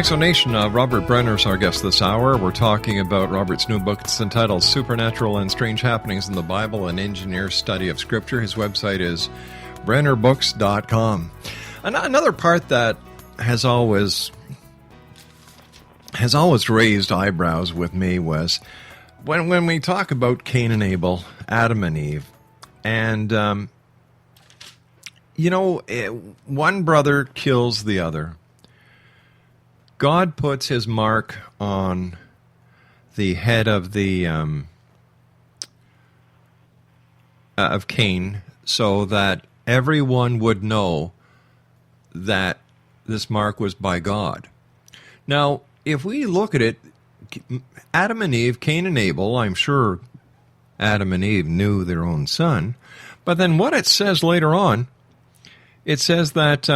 Exonation, Robert Brenner is our guest this hour. We're talking about Robert's new book. It's entitled Supernatural and Strange Happenings in the Bible, an Engineer's Study of Scripture. His website is brennerbooks.com. Another part that has always raised eyebrows with me was when we talk about Cain and Abel, Adam and Eve, and, one brother kills the other. God puts his mark on the head of of Cain so that everyone would know that this mark was by God. Now, if we look at it, Adam and Eve, Cain and Abel, I'm sure Adam and Eve knew their own son, but then what it says later on, it says that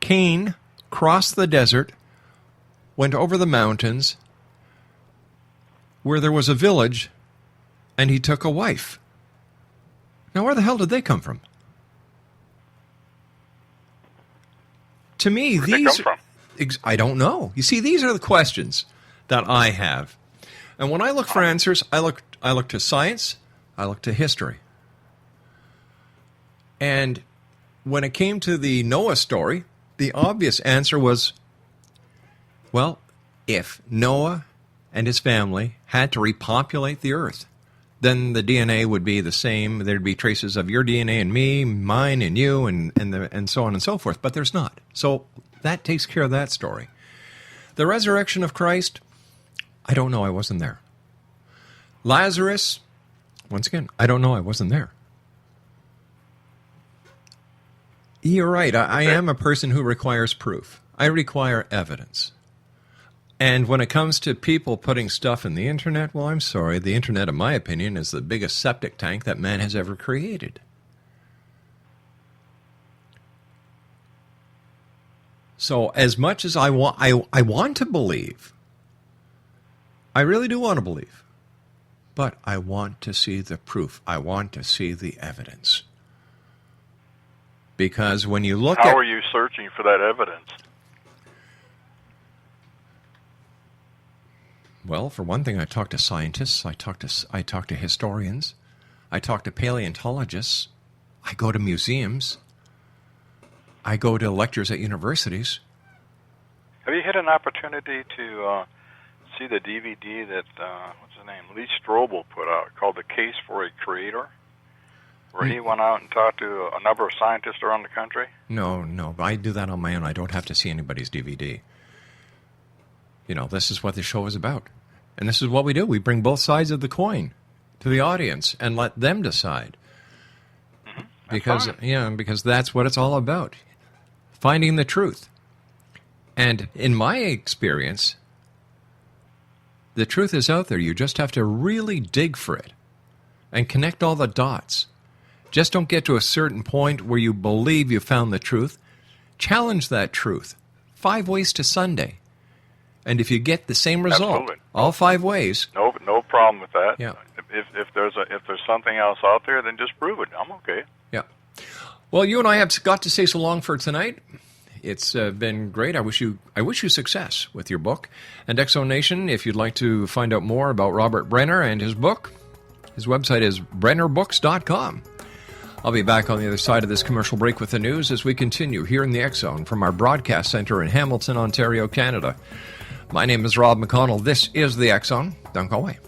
Cain crossed the desert, went over the mountains, where there was a village, and he took a wife. Now, where the hell did they come from? To me, Where'd they come from? I don't know. You see, these are the questions that I have. And when I look for answers, I look to science, I look to history. And when it came to the Noah story, the obvious answer was, well, if Noah and his family had to repopulate the earth, then the DNA would be the same. There'd be traces of your DNA and me, mine and you, and so on and so forth. But there's not. So that takes care of that story. The resurrection of Christ, I don't know. I wasn't there. Lazarus, once again, I don't know. I wasn't there. You're right. I am a person who requires proof. I require evidence. And when it comes to people putting stuff in the internet, well, I'm sorry. The internet, in my opinion, is the biggest septic tank that man has ever created. So as much as I want to believe, I really do want to believe, but I want to see the proof. I want to see the evidence. Because when you look How are you searching for that evidence? Well, for one thing, I talk to scientists, I talk to historians, I talk to paleontologists, I go to museums, I go to lectures at universities. Have you had an opportunity to see the DVD that, what's his name, Lee Strobel put out called The Case for a Creator? Where he went out and talked to a number of scientists around the country? No. I do that on my own. I don't have to see anybody's DVD. You know, this is what the show is about. And this is what we do. We bring both sides of the coin to the audience and let them decide. Mm-hmm. Because that's what it's all about. Finding the truth. And in my experience, the truth is out there. You just have to really dig for it and connect all the dots. Just don't get to a certain point where you believe you found the truth. Challenge that truth. 5 ways to Sunday. And if you get the same result, Absolutely. all 5 ways. No problem with that. Yeah. If there's something else out there, then just prove it. I'm okay. Yeah. Well, you and I have got to say so long for tonight. It's been great. I wish you success with your book. And Exonation, if you'd like to find out more about Robert Brenner and his book, his website is brennerbooks.com. I'll be back on the other side of this commercial break with the news as we continue here in the X-Zone from our broadcast center in Hamilton, Ontario, Canada. My name is Rob McConnell. This is the X-Zone. Don't go away.